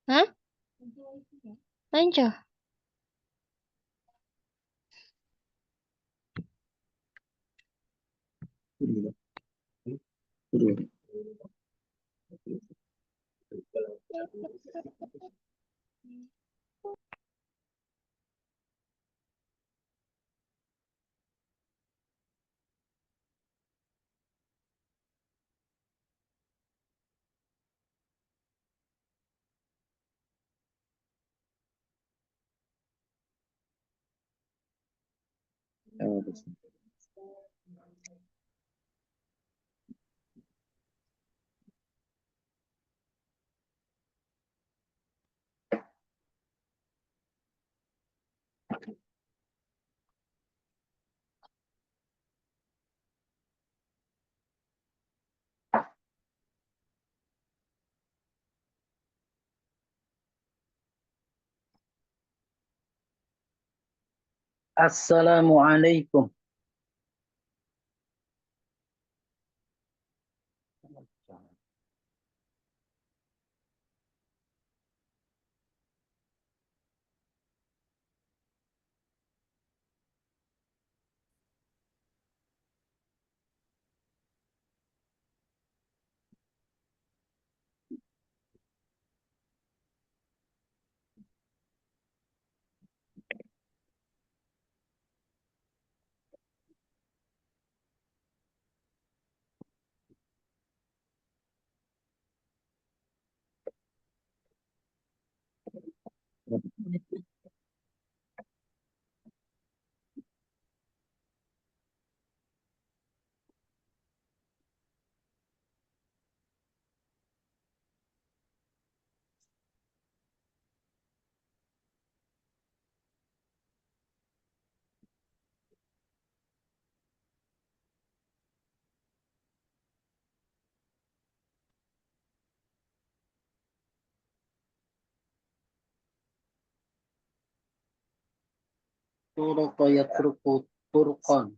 Hah? Lanjut. Assalamualaikum. Turqa yatruku turqan.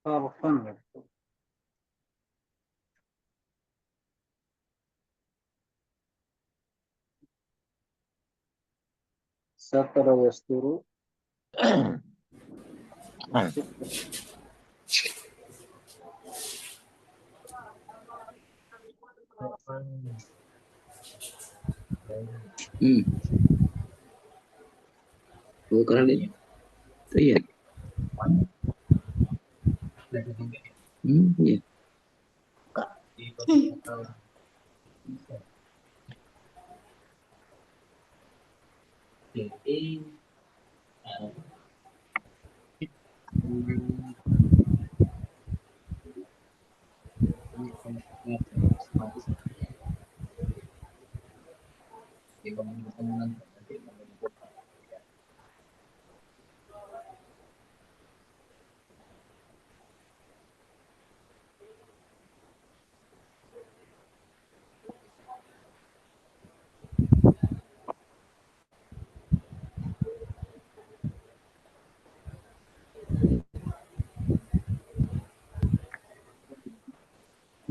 Farqan. Satara yasturu. Bukan ini. Iya. Iya.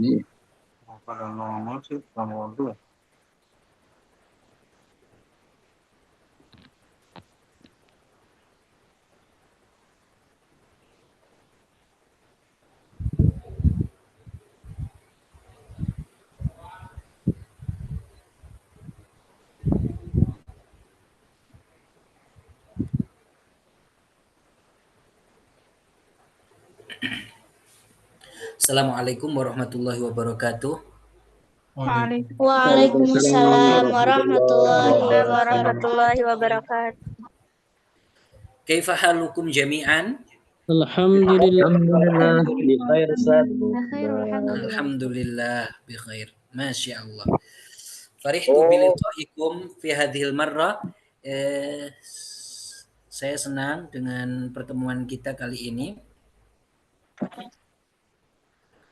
Iya. Pada normal sih nomor 2. Assalamualaikum warahmatullahi wabarakatuh. Waalaikumsalam warahmatullahi wabarakatuh. Kaifa halukum jami'an? Alhamdulillah bi khair Ustaz. Alhamdulillah bi khair. Masya Allah. Farihtu biliqaikum fi hadhil marrah. Saya senang dengan pertemuan kita kali ini.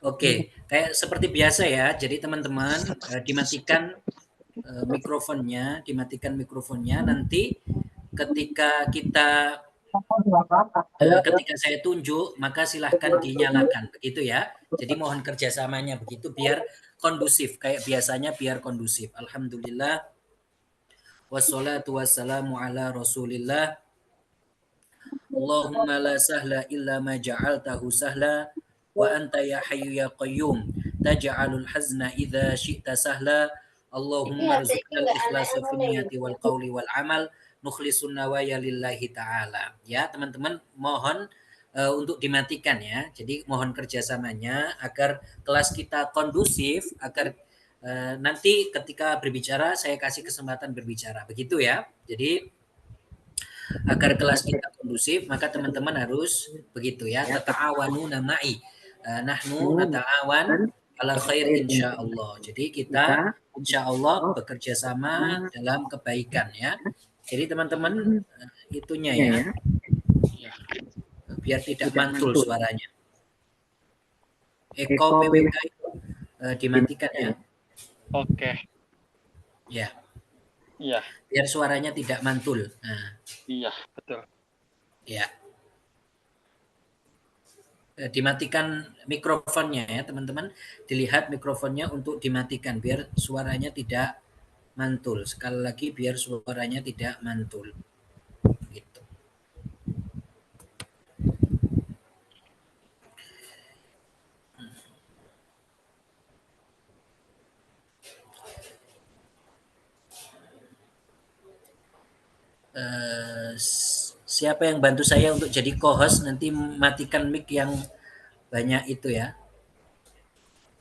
Oke, kayak seperti biasa ya. Jadi teman-teman dimatikan mikrofonnya. Nanti ketika ketika saya tunjuk, maka silahkan dinyalakan, begitu ya. Jadi mohon kerjasamanya begitu biar kondusif, kayak biasanya biar kondusif. Alhamdulillah, wassalatu wassalamu ala rasulillah. Allahumma la sahla illa ma ja'altahu sahla, wa anta ya hayyu ya qayyum, taj'alul hazna idza syi'ta sahla. Allahumma rzuqnal ikhlasa fi niyati wal qawli wal amal, nukhlisun nawaya lillahi ta'ala. Ya teman-teman, mohon untuk dimatikan ya. Jadi mohon kerjasamanya agar kelas kita kondusif, agar nanti ketika berbicara saya kasih kesempatan berbicara, begitu ya. Jadi agar kelas kita kondusif, maka teman-teman harus begitu ya. Tata'awanu nama'i. Nahnu nata'awan ala khair insyaallah. Jadi kita insyaallah bekerja sama dalam kebaikan ya. Jadi teman-teman itunya ya. Biar tidak mantul suaranya. Eko PWK itu dimatikan ya. Oke. Ya. Iya. Biar suaranya tidak mantul. Nah. Iya, betul. Ya. Dimatikan mikrofonnya ya teman-teman. Dilihat mikrofonnya untuk dimatikan biar suaranya tidak mantul. Sekali lagi biar suaranya tidak mantul. Gitu. Siapa yang bantu saya untuk jadi co-host, nanti matikan mic yang banyak itu ya.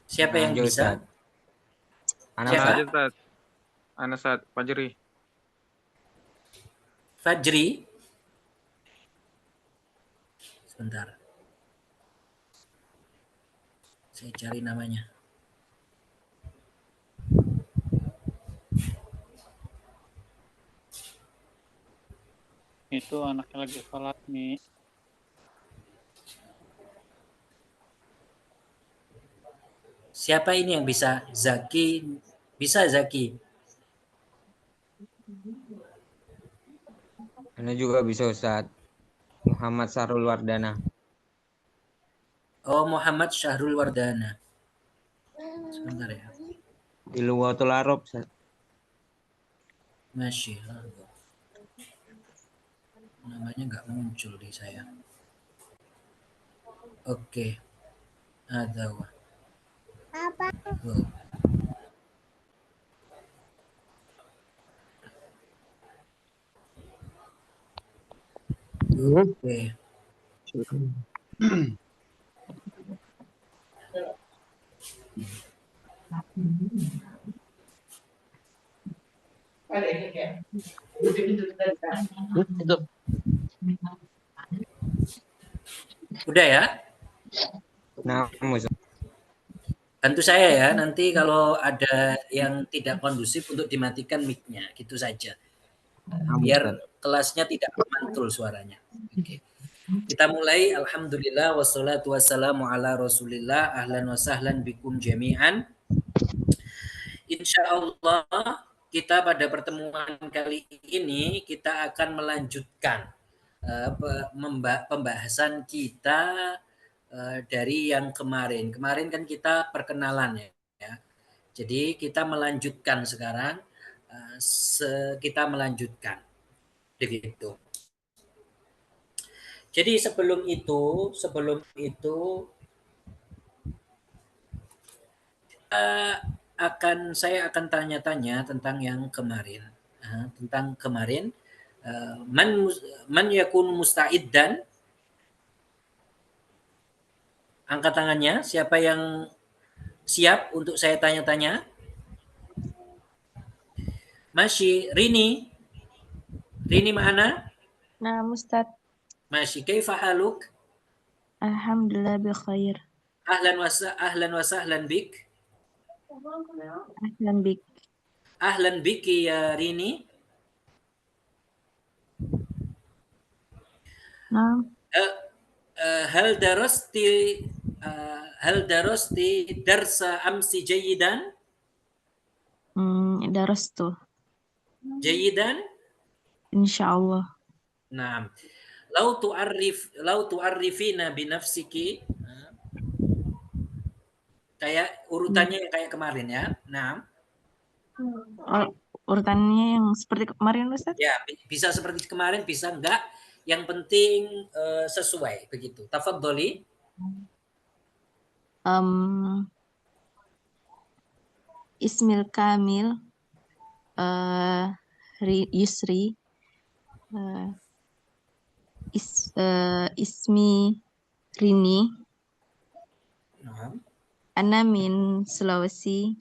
Siapa yang bisa? Anasat Fajri. Fajri. Sebentar. Saya cari namanya. Itu anaknya lagi sholat nih. Siapa ini yang bisa? Zaki. Bisa Zaki? Anda juga bisa Ustaz. Muhammad Syahrul Wardana. Oh, Muhammad Syahrul Wardana. Sebentar ya. Di Luwatul Arab Ustaz. Masya Allah. Namanya nggak muncul di saya. Oke. Ada wah. Oh. Oke. Udah ya? Nah, Ustaz. Bantu saya ya, nanti kalau ada yang tidak kondusif untuk dimatikan mic-nya, gitu saja. Biar kelasnya tidak mantul suaranya. Oke. Kita mulai. Alhamdulillah wassalatu wassalamu ala rasulillah. Ahlan wa sahlan bikum jami'an. Insya Allah kita pada pertemuan kali ini kita akan melanjutkan pembahasan kita dari yang kemarin. Kemarin kan kita perkenalan ya. Jadi kita melanjutkan sekarang, kita melanjutkan begitu. Jadi sebelum itu saya akan tanya-tanya tentang yang kemarin, man yakun musta'iddan. Angkat tangannya. Siapa yang siap untuk saya tanya-tanya? Masih Rini. Rini mana? Nah, Ustaz. Masih. Kaifa haluk? Alhamdulillah bikhair. Ahlan wa sahlan bik. Ahlan bik. Ahlan biki ya Rini. Nah, هل درست هل درست درس أمس جيدا؟ darastu. جيدا؟ Insyaallah. نعم. لو تعرفين بنفسك kayak urutannya yang kayak kemarin ya. Nah, Urutannya yang seperti kemarin, Ustaz? ya bisa seperti kemarin, bisa enggak. Yang penting sesuai begitu. Tafadholi. Ismil Kamil Yusri Ismi Rini Nah. Ana min Sulawesi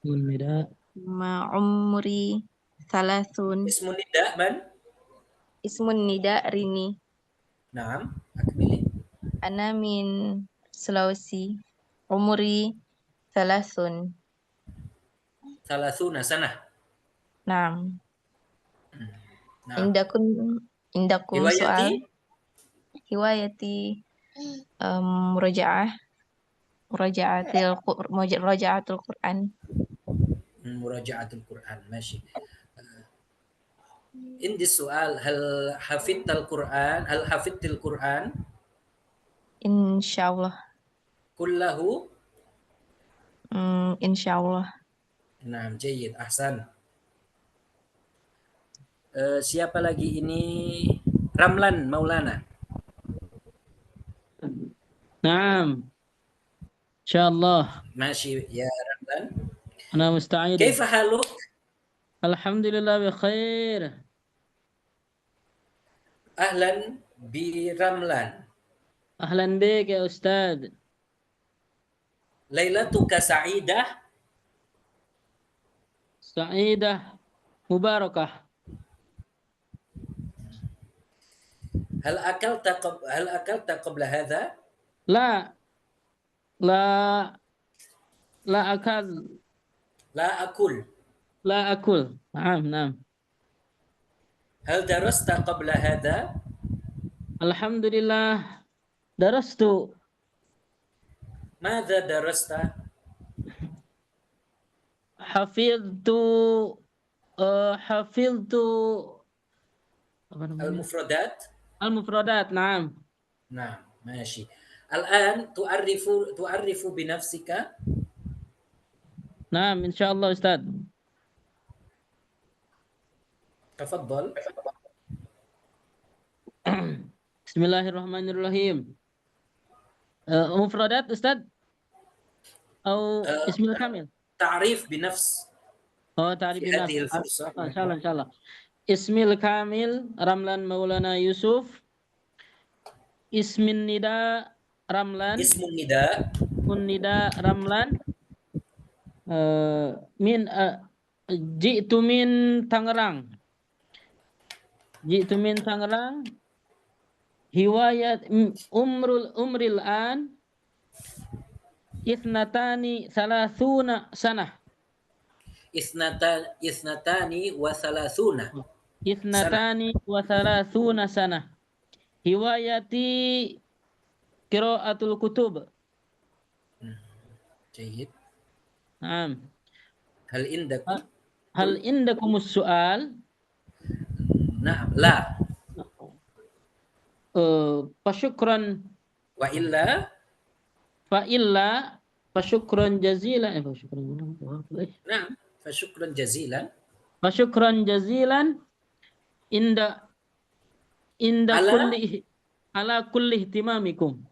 Nida. Umri Salasun Ismun nida man. Ismun Nida Rini Nah, akmili. Ana min Sulawesi Umri Salasun. Salasuna sana. Naam. Nah. Indakum soal hiwayati muraja'atul Quran. Muraja'atul Quran. Masih. Ini soal hal hafidtal Quran, hal hafidtil Quran Insyaallah. kullahu. Insyaallah. Nah, jayyid, ahsan. Siapa lagi ini? Ramlan Maulana. نعم إن شاء الله Masih ya Ramlan. أنا مستعد. Kaifa haluk? الحمد لله بخير. Ahlan bi Ramlan. أهلا بك يا أستاذ. Lailatuka sa'idah. سعيدة مباركة. Hal akalta qabla hadha? لا لا لا أكل. La akul. لا أكل. نعم نعم. Hal darasta qabla hadha? الحمد لله درست. Madza darasta? حفظت apa namanya? Al-mufradat. المفردات. نعم. Nah, ماشي. الآن تعرف بنفسك. نعم إن شاء الله أستاذ. تفضل. بسم الله الرحمن الرحيم. مفردات أستاذ أو اسم الكامل؟ تعريف بنفس. تعريف في بنفس. هذه الفرصة. إن شاء الله إن شاء الله. اسم الكامل رملان مولانا يوسف. اسم النداء رملان. اسم النداء. النداء رملان. من جئت من Tangerang. جئت من Tangerang. هواية عمر الآن 32 سنة. 32 سنة. هوايتي قراءة الكتب. جيد. نعم. هل عندكم السؤال؟ نعم. لا. فشكرا. فإلا فشكرا جزيلا. نعم. فشكرا جزيلا. فشكرا جزيلا عند على كل اهتمامكم.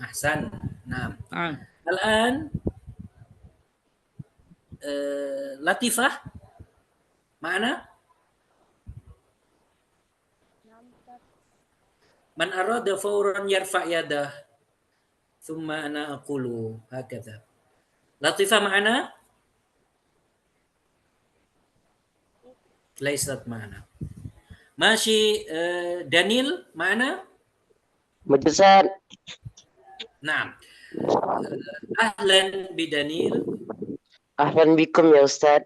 أحسن. نعم. نعم. الآن لطيفة معنا؟ من أراد فورا يرفع يده. ثم أنا أقول هكذا. لطيفة معنا؟ ليست معنا. ماشي. دانيل معنا؟ مجلسان. نعم. أهلا بدانيل. أهلا بكم يا أستاذ.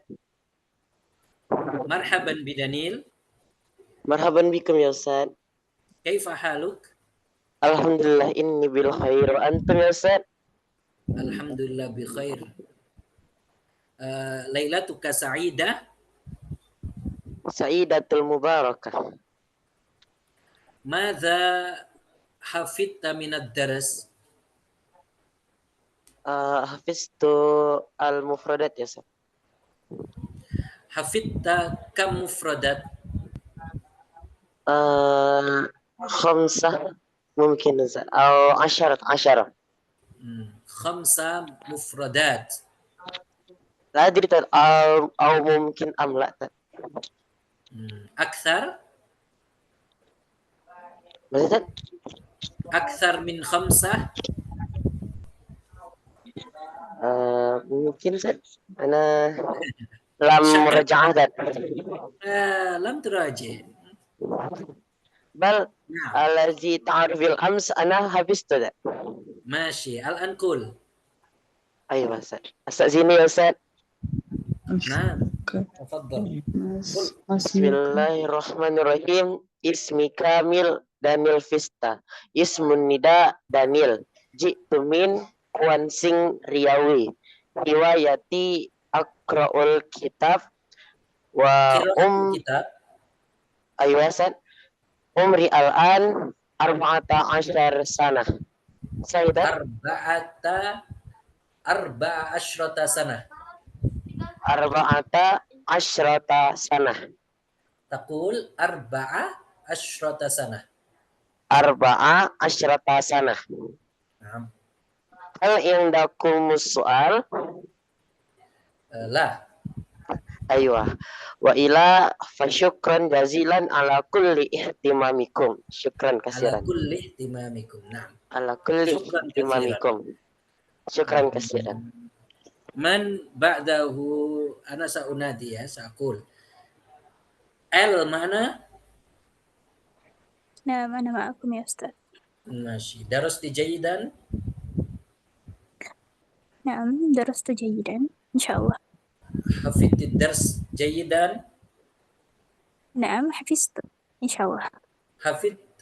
مرحبا بدانيل. مرحبا بكم يا أستاذ. كيف حالك؟ الحمد لله إني بالخير وأنتم يا أستاذ؟ الحمد لله بخير. ليلتك سعيدة؟ سعيدة المباركة. ماذا حفظت من الدرس؟ حفظت المفردات يا أستاذ. حفظت كم مفردات؟ 5 ممكن أستاذ أو 10. 5 مفردات. لا أدري أو ممكن أم لا. أكثر؟ ماذا؟ أكثر من 5؟ ممكن أستاذ. أنا لم مراجعة. لم تراجع. بل نعم. الذي تعرف الأمس أنا حفظته ده. ماشي. الآن قل. أيوة أستاذ. أستأذني يا أستاذ. نعم. تفضل. بسم الله الرحمن الرحيم. اسمي كامل Daniel Vista. Ismun nida Daniel. Jitu min Kwansing Riawi. Riwayati Akra'ul Kitab wa Kitab. Aywa Ustaz. Umri al-an 14 sana. Sayyidat 14 sana. 14 sana. Taqul 14 sana. 14 sana. Naam. Hal indakumus soal? La. Aywa. Wa ila fasyukran jazilan ala kulli ihtimamikum. Syukran kasiran. Ala kulli ihtimamikum. Naam. Ala kulli Syukran ihtimamikum. Syukran kasiran. Man ba'dahu ana sa'unadi ya, sa'qul. Al mana? نعم أنا معكم يا أستاذ. ماشي. درست جيدا؟ نعم درست جيدا إن شاء الله. حفظت الدرس جيدا؟ نعم حفظت إن شاء الله.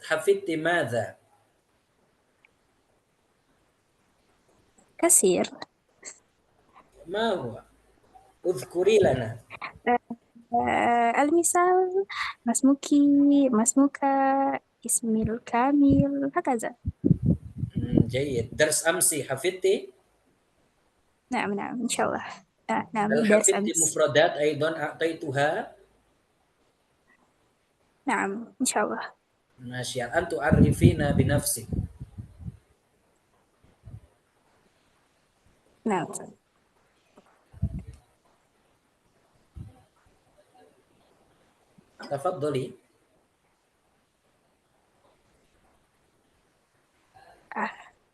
حفظت ماذا؟ كثير. ما هو؟ اذكري لنا. المثال مسموك اسمي الكامل هكذا. جيد. درس أمس حفظتي؟ نعم إن شاء الله. نعم هل درس حفظتي أمس. مفردات أيضا أعطيتها؟ نعم إن شاء الله. ماشي. الآن تعرفينا بنفسك. نعم. تفضلي.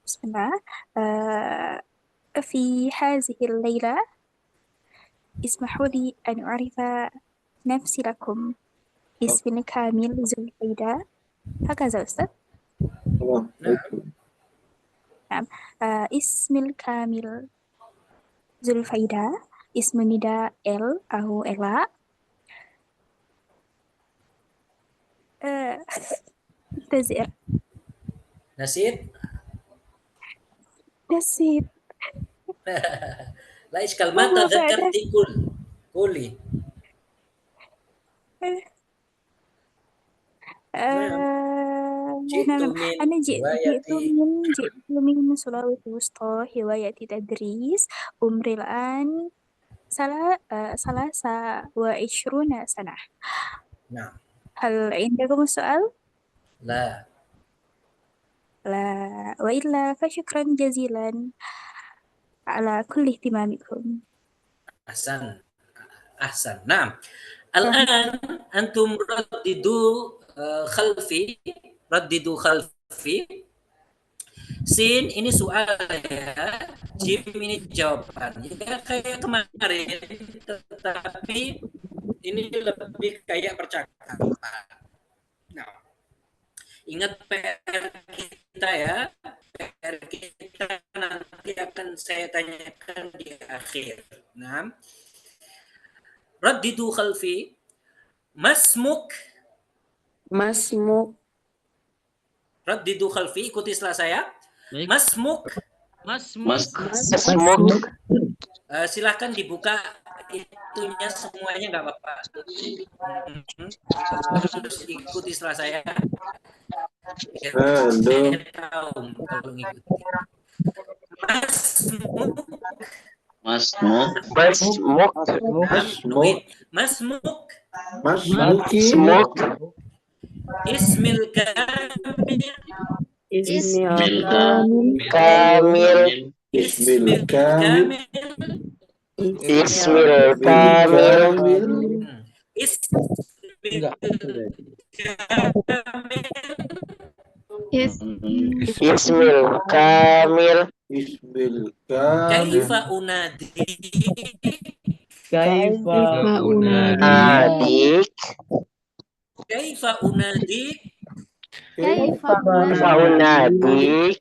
بسم الله. في هذه الليلة اسمحوا لي أن أعرف نفسي لكم. اسمي كامل زلفيدة هكذا أستاذ. نعم. اسمي الكامل زلفيدة. اسم النداء ال أو إلا. تزير. نسيت؟ نسيت. لا إشكال. ما تذكرتي قولي. نعم أنا جئت من سلالة الوسطى هواية تدريس. عمري الآن 23 سنة. نعم. هل عندكم سؤال؟ لا. وإلا فشكرا جزيلا على كل اهتمامكم. أحسن. نعم. الآن أنتم رددوا خلفي. Sin ini soal ya, Jim ini jawaban. Ya kayak kemarin, tetapi ini lebih kayak percakapan. Nah, ingat PR kita ya. PR kita nanti akan saya tanyakan di akhir. Nah, raddidu khalfi. Masmuk. Masmuk. Raddidu khalfi, ikuti setelah saya. Masmuk. Masmuk. Silahkan dibuka itunya semuanya, nggak apa-apa. Terus ikuti setelah saya. Saya tahu kalau ngikuti. Masmuk. Masmuk. Masmuk. Ismil kamil. Ismil kamil. Ismil kamil. Ismil kamil. Ismil kamil. Kaifa unadi. Adik. Kaifa unadi. Unadik.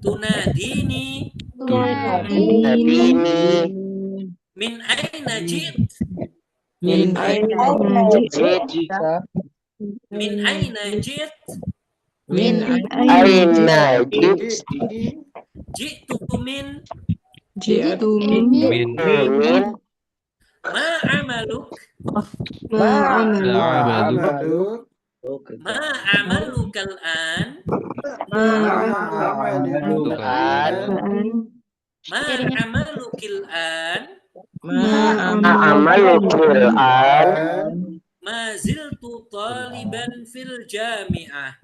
Tunadini. Tunadini. Min aina jit. Min aina jit. Min aina jit. Min aina jit. Jitu min. Min. Ma amaluk. Ma amaluk. Ma amalukal an. Ma amalukil an. Ma ziltu taliban fil jami'ah.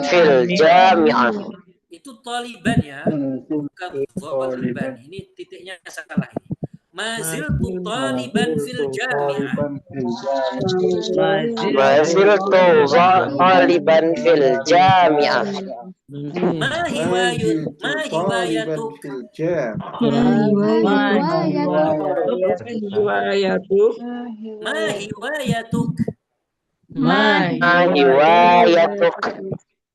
Fil jami'ah. Itu taliban ya, bukan taliban. Ini titiknya salah ini. Maziltu taliban fil jami'ah. Maziltu taliban fil jami'ah. Ma hiwayatuk. Ma hiwayatuk.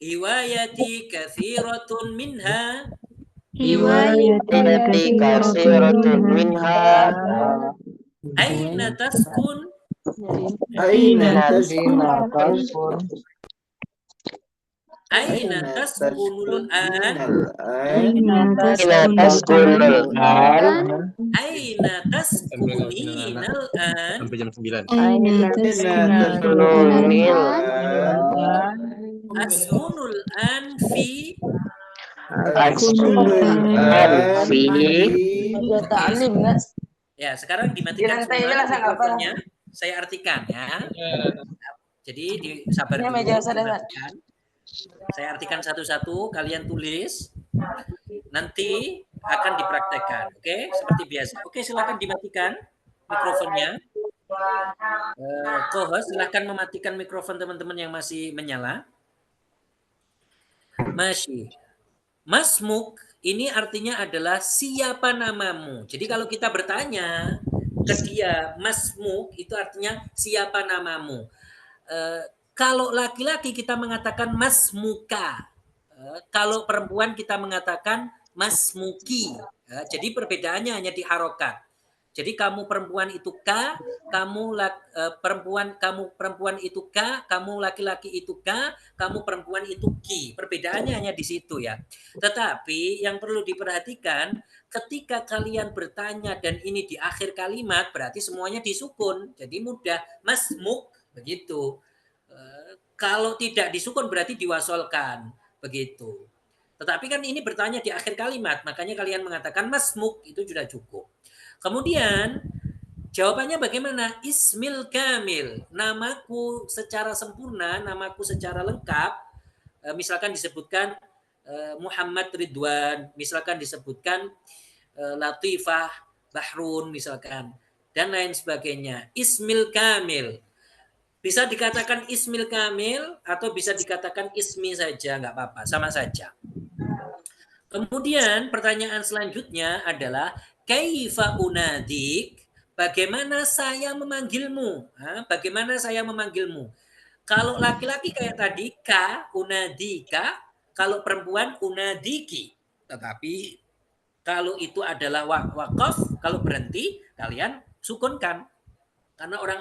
Hiwayati kathiratun minha. Aina taskun. Aina taskunul an. Aina taskuninal an. Sampai jam 9. Askunul an fi. Ya, sekarang dimatikan semua mikrofonnya. Saya artikan ya. Jadi sabar dulu. Saya artikan satu-satu, kalian tulis. Nanti akan dipraktekkan. Oke, seperti biasa. Oke, silakan dimatikan mikrofonnya. Co-host silakan mematikan mikrofon teman-teman yang masih menyala. Masih. Masmuk ini artinya adalah siapa namamu. Jadi kalau kita bertanya ke dia Masmuk itu artinya siapa namamu. Kalau laki-laki kita mengatakan Masmuka. Kalau perempuan kita mengatakan Masmuki. Jadi perbedaannya hanya di harokat. Jadi kamu perempuan itu K, kamu perempuan itu K, kamu laki-laki itu K, kamu perempuan itu Ki. Perbedaannya hanya di situ ya. Tetapi yang perlu diperhatikan ketika kalian bertanya dan ini di akhir kalimat berarti semuanya disukun. Jadi mudah Masmuk begitu. Kalau tidak disukun berarti diwasolkan begitu. Tetapi kan ini bertanya di akhir kalimat, makanya kalian mengatakan Masmuk itu sudah cukup. Kemudian jawabannya bagaimana? Ismil kamil, namaku secara sempurna, namaku secara lengkap. Misalkan disebutkan Muhammad Ridwan, misalkan disebutkan Latifah Bahrun misalkan dan lain sebagainya. Ismil kamil. Bisa dikatakan ismil kamil atau bisa dikatakan ismi saja, nggak apa-apa, sama saja. Kemudian pertanyaan selanjutnya adalah kaifa unadik? Bagaimana saya memanggilmu? Bagaimana saya memanggilmu? Kalau laki-laki kayak tadi ka, unadika, kalau perempuan unadiki. Tetapi kalau itu adalah wakaf, kalau berhenti kalian sukunkan. Karena orang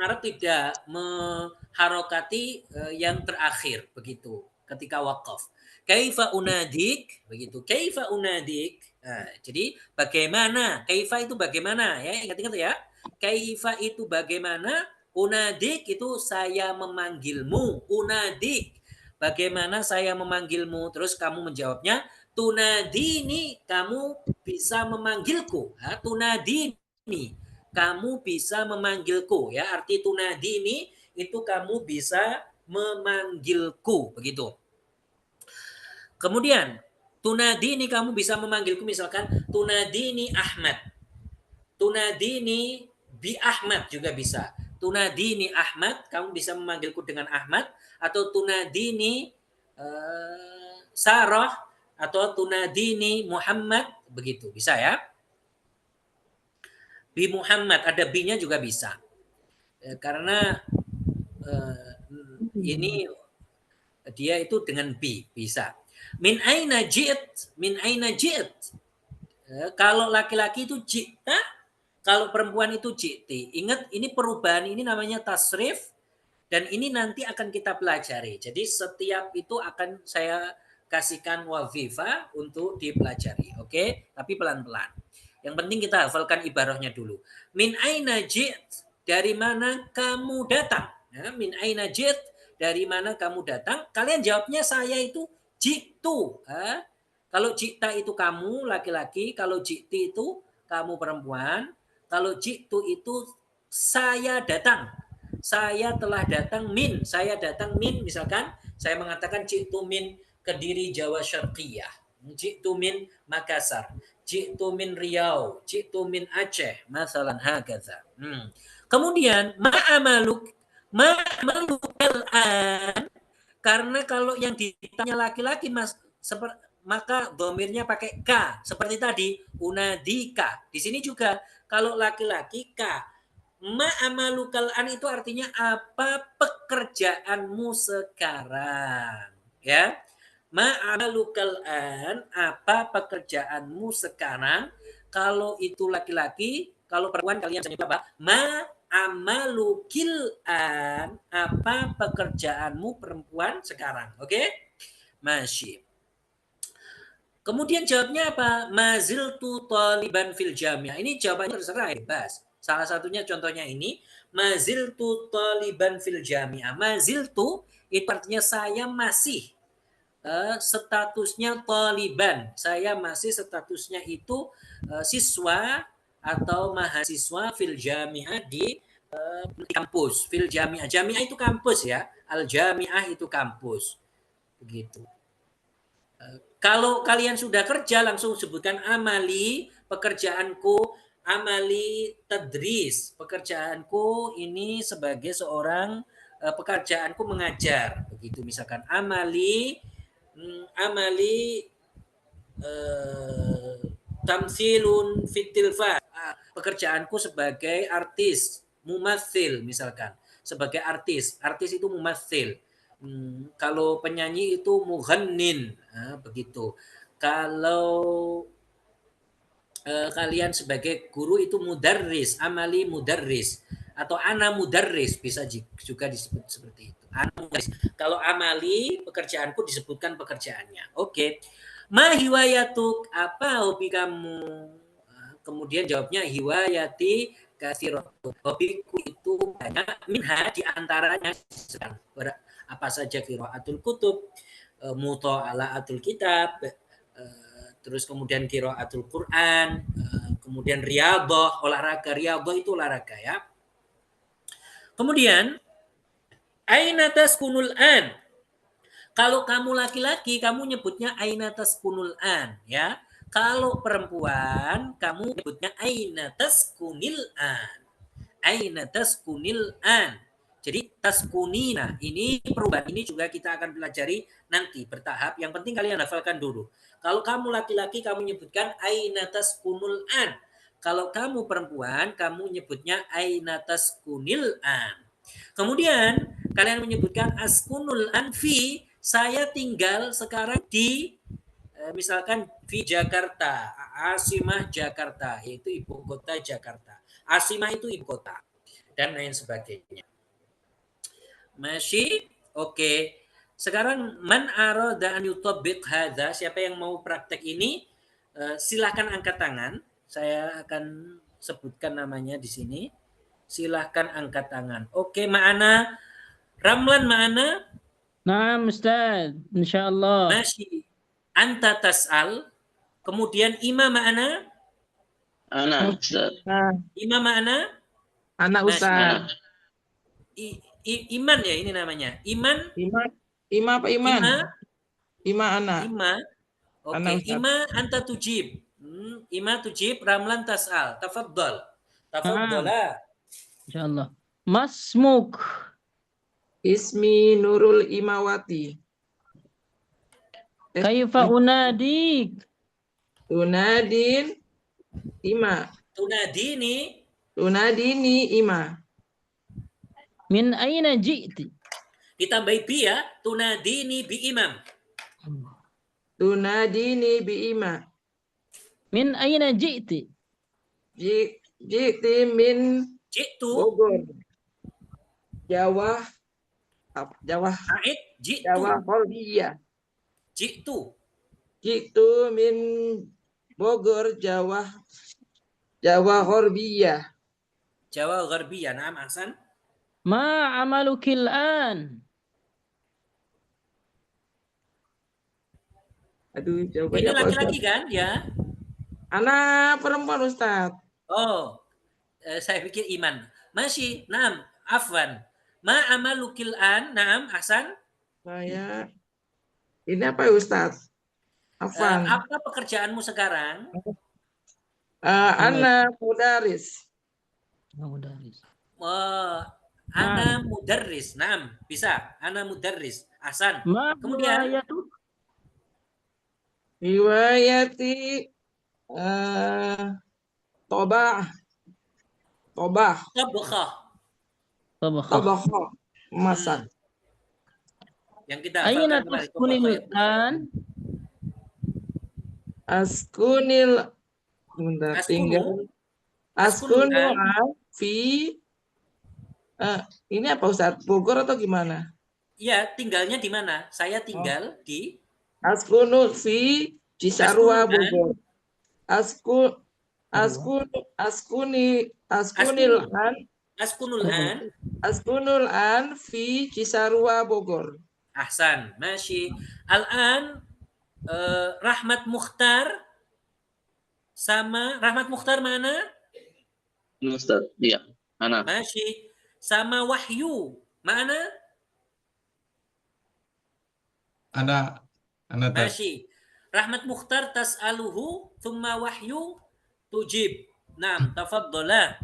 Arab tidak mengharokati yang terakhir begitu ketika wakaf. Kaifa unadik begitu. Kaifa unadik. Nah, jadi bagaimana? Kaifa itu bagaimana ya? Ingat-ingat ya. Kaifa itu bagaimana? Unadik itu saya memanggilmu. Unadik. Bagaimana saya memanggilmu? Terus kamu menjawabnya tunadini, kamu bisa memanggilku. Tunadini, kamu bisa memanggilku ya, arti tunadi ini itu kamu bisa memanggilku begitu. Kemudian tunadi ini kamu bisa memanggilku, misalkan tunadi ini Ahmad, tunadi ini bi Ahmad juga bisa. Tunadi ini Ahmad, kamu bisa memanggilku dengan Ahmad, atau tunadi ini Sarah, atau tunadi ini Muhammad, begitu bisa ya. Bi Muhammad, ada bi-nya juga bisa. Karena ini dia itu dengan bi, bisa. Min aina ji't, min aina ji't. Kalau laki-laki itu ji'ta, kalau perempuan itu ji'ti. Ingat, ini perubahan ini namanya tasrif, dan ini nanti akan kita pelajari. Jadi setiap itu akan saya kasihkan wazifa untuk dipelajari. Oke? Tapi pelan-pelan. Yang penting kita hafalkan ibarahnya dulu. Min aina ji't, dari mana kamu datang? Ya, min aina ji't, dari mana kamu datang? Kalian jawabnya saya itu ji'tu. Kalau ji'ta itu kamu laki-laki, kalau ji'ti itu kamu perempuan, kalau ji'tu itu saya datang. Saya telah datang min, saya datang min, misalkan saya mengatakan ji'tu min Kediri Jawa Syarqiyah, ji'tu min Makassar, ji'tu min Riau, ji'tu min Aceh, masalan hakaza. Kemudian ma'amaluk al-an, karena kalau yang ditanya laki-laki Mas, maka domirnya pakai ka, seperti tadi unadika. Di sini juga kalau laki-laki ka. Ma'amalukal an itu artinya apa pekerjaanmu sekarang, ya. Ma'amalukal an, apa pekerjaanmu sekarang. Kalau itu laki-laki, kalau perempuan kalian bisa nyebut apa? Ma'amalukil an, apa pekerjaanmu perempuan sekarang. Oke? Masih. Kemudian jawabnya apa? Maziltu taliban fil jamiah. Ini jawabannya terserah, bebas. Salah satunya contohnya ini, maziltu taliban fil jamiah. Maziltu itu artinya saya masih statusnya taliban. Saya masih statusnya itu siswa atau mahasiswa fil jamiah di kampus. Fil jamiah. Jamiah itu kampus ya. Al jamiah itu kampus. Begitu. Kalau kalian sudah kerja langsung sebutkan amali, pekerjaanku, amali tadris, pekerjaanku ini sebagai seorang pekerjaanku mengajar, begitu misalkan amali tamsilun fitilfa, pekerjaanku sebagai artis, mumatsil misalkan, sebagai artis itu mumatsil. Kalau penyanyi itu mughannin, begitu. Kalau kalian sebagai guru itu mudarris, amali mudarris, atau ana mudarris bisa juga disebut seperti itu. Ana mudarris. Kalau amali pekerjaanku disebutkan pekerjaannya. Oke. Ma hiwayatuk, apa hobi kamu? Kemudian jawabnya hiwayati katsiratu. Hobiku itu banyak, minha di antaranya sedang apa saja qiraatul kutub, muta'alaatul kitab, terus kemudian qiraatul Quran, kemudian riyadhah, olahraga. Riyadhah itu olahraga ya. Kemudian aina taskunul an. Kalau kamu laki-laki kamu nyebutnya aina taskunul an ya. Kalau perempuan kamu nyebutnya aina taskunil an. Aina taskunil an. Jadi taskunina, ini perubahan ini juga kita akan pelajari nanti bertahap. Yang penting kalian hafalkan dulu. Kalau kamu laki-laki kamu nyebutkan aina taskunul an. Kalau kamu perempuan kamu nyebutnya aina taskunil an. Kemudian kalian menyebutkan askunul an fi, saya tinggal sekarang di misalkan di Jakarta, Asimah Jakarta, yaitu ibu kota Jakarta. Asimah itu ibu kota dan lain sebagainya. Masih oke. Sekarang man arada an yutabbiq hadza, siapa yang mau praktek ini silakan angkat tangan. Saya akan sebutkan namanya di sini. Silahkan angkat tangan. Oke, Ma'ana. Ramlan Ma'ana. Naam Ustaz, insyaallah. Masih. Anta tas'al. Kemudian Ima Ma'ana. Ana Ustaz. Ima Ma'ana. Anak Ustaz. Iman ya ini namanya. Iman. Ima apa Iman? Ima anak. Ima. Oke, Ima anta tujib. Ima tujib, Ramlan tas'al. Tafaddal. Tafaddala. Insyaallah. Masmuk. Ismi Nurul Imawati. Kaifa unadik? Tunadin Ima. Tunadini Ima. Min aina ji'ti? Ditambahi bi ya. Tunadini bi imam. Tunadini bi Ima. Min aina ji'ti? Ji'ti min Bogor. Jawa. Ji'tu. Jawa Horbiyah. Ji'tu min Bogor, Jawa Horbiyah. Jawa Gharbiyah. Naam, ahsan. Ma amalukil an? Aduh, Ini jawabannya apa, laki-laki Ustaz? kan ya? Anak perempuan Ustaz. Oh, saya pikir Iman. Masih, naam, afwan. Ma amalukil an? Naam, ahsan. Saya ini apa ya Ustaz? Afwan. Apa pekerjaanmu sekarang? Ana mudaris. Ana mudarris. Naam, bisa. Ana mudarris. Ahsan. Kemudian Riwayati Tobah. Masak. Yang kita Aina hafalkan kemarin. taskunil an? Askunil tinggal Askunul an fi ini apa Ustaz? Bogor atau gimana? Iya, tinggalnya di mana? Saya tinggal di Askunu fi Cisarua Bogor. Askunul an fi Cisarua Bogor. Ahsan, masih. Al-an Rahmat Mukhtar sama Rahmat Mukhtar mana? Ustaz, iya, anak. Masih. Sama Wahyu mana? Ana Masih. Rahmat Mukhtar tas'aluhu thumma Wahyu tujib. Naam, tafaddala.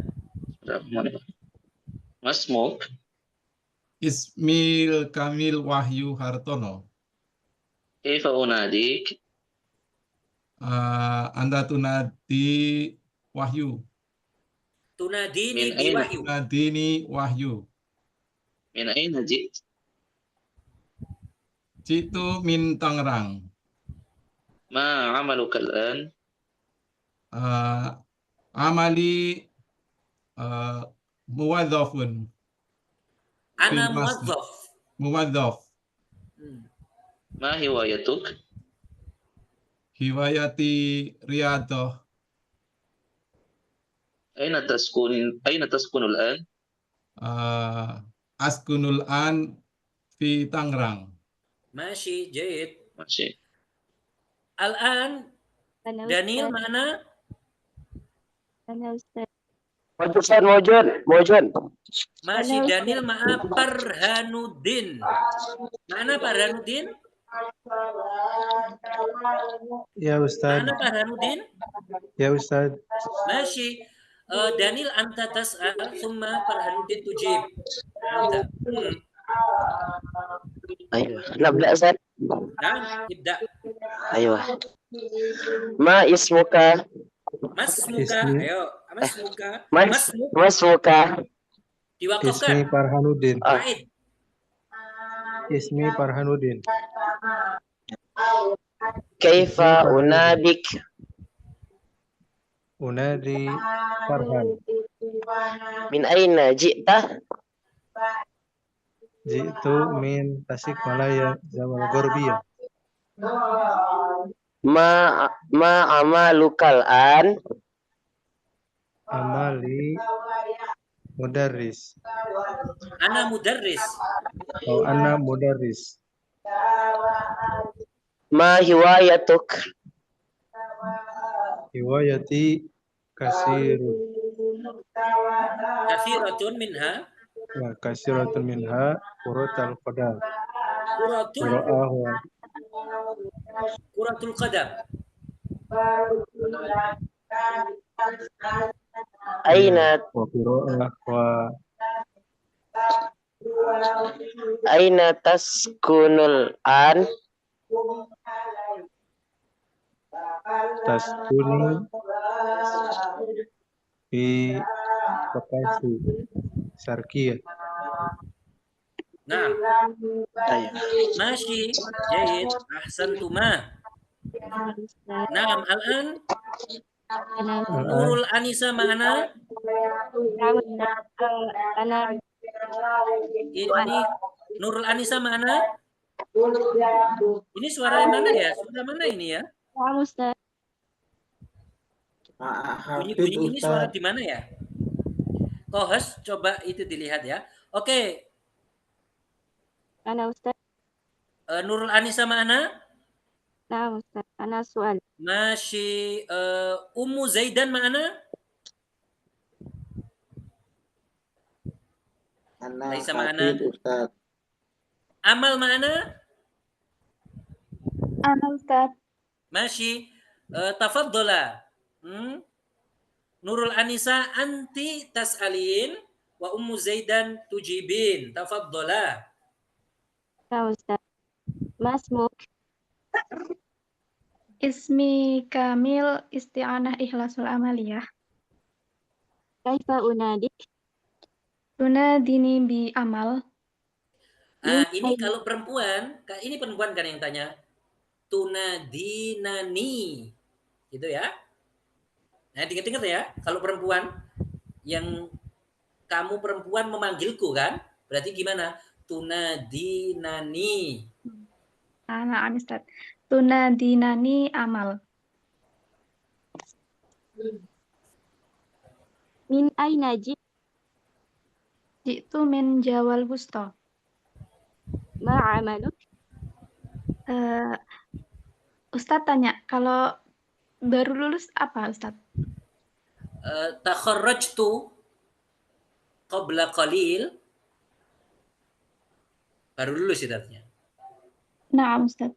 Masmuk. Ismil Kamil Wahyu Hartono. Kaifa unadik? Anda tunadi Wahyu. Tunadini bi Wahyu. Tunadini Wahyu. Min aina ji't? Jitu min Tangerang. Ma amaluka al-an? Amali muwadzafun. Ana muwadzaf. Muwadzaf. Ma hiwayatuk? Hiwayati Riyadhah. Aina taskunul an? Askunul an fi Tangerang. Masih, jahit. Masih. Al-an Daniel mana? Ana Ustaz. Wajud. Masih Daniel maaf Farhanuddin. Mana Farhanuddin? Ya Ustaz. Mana Farhanuddin? Ya Ustaz. Masih Daniel anta tas'al thumma Farhanuddin tujib. Anta. أيوة نبدأ أستاذ. Nah, ibda. أيوة ما اسمك Masmuka. Ismi Ayo, masmuka. ما Masmuk اسمك Ismi diwakafkan. Farhanuddin. Aid. Ismi Farhanuddin. كيف Ismi Farhanuddin. أناديك Unadi Farhan. من أين جئت Jitu min Tasikmalaya Jamal Gorbia. ما عملك الآن Amali Mudarris. Ana mudarris. Oh, Ana Mudarris. ما هوايتك Hiwayati Kasirun. Kathiratun minha. Ya, kasiratun minha Quratul Qadam. Kuratul qadam. أين Wa qira'ah wa أين تسكن الآن taskunu fi Bekasi Sarkia. Nah, Masih. Jayid. Ahsantuma. Naam, al-an Nurul Anisa ma'ana. Ini Nurul Anisa ma'ana. Ini suara yang mana ya? Suara mana ini ya? Bunyi-bunyi ini suara di mana ya? Kohas, coba itu dilihat ya. Oke. Ana Ustaz. Nurul Anisa ma'ana. Nah Ustaz. Ana soal. Masih Ummu Zaidan ma'ana. Laisa ma'ana. Ustaz. Amal ma'ana. Ana Ustaz. Masih tafaddola. Nurul Anisa anti tas'alin wa Ummu Zaidan tujibin. Tafaddola. Nah Ustaz. Masmuk. Ismi Kamil Isti'anah Ikhlasul Amaliyah. Kaifa unadik? Tunadini bi amal. Ini kalau perempuan, ini perempuan kan yang tanya. Tunadinani. Gitu ya. Nah, ingat-ingat ya, kalau perempuan yang kamu perempuan memanggilku kan, berarti gimana? Tunadinani. Nah, Ustaz. Tunadinani amal. Min aina Jitu min Jawal Wusta. Ma amaluk? Ustaz tanya, kalau baru lulus apa Ustaz? Takharrajtu qabla qalil. Baru lulus itu artinya. Nah, Ustaz.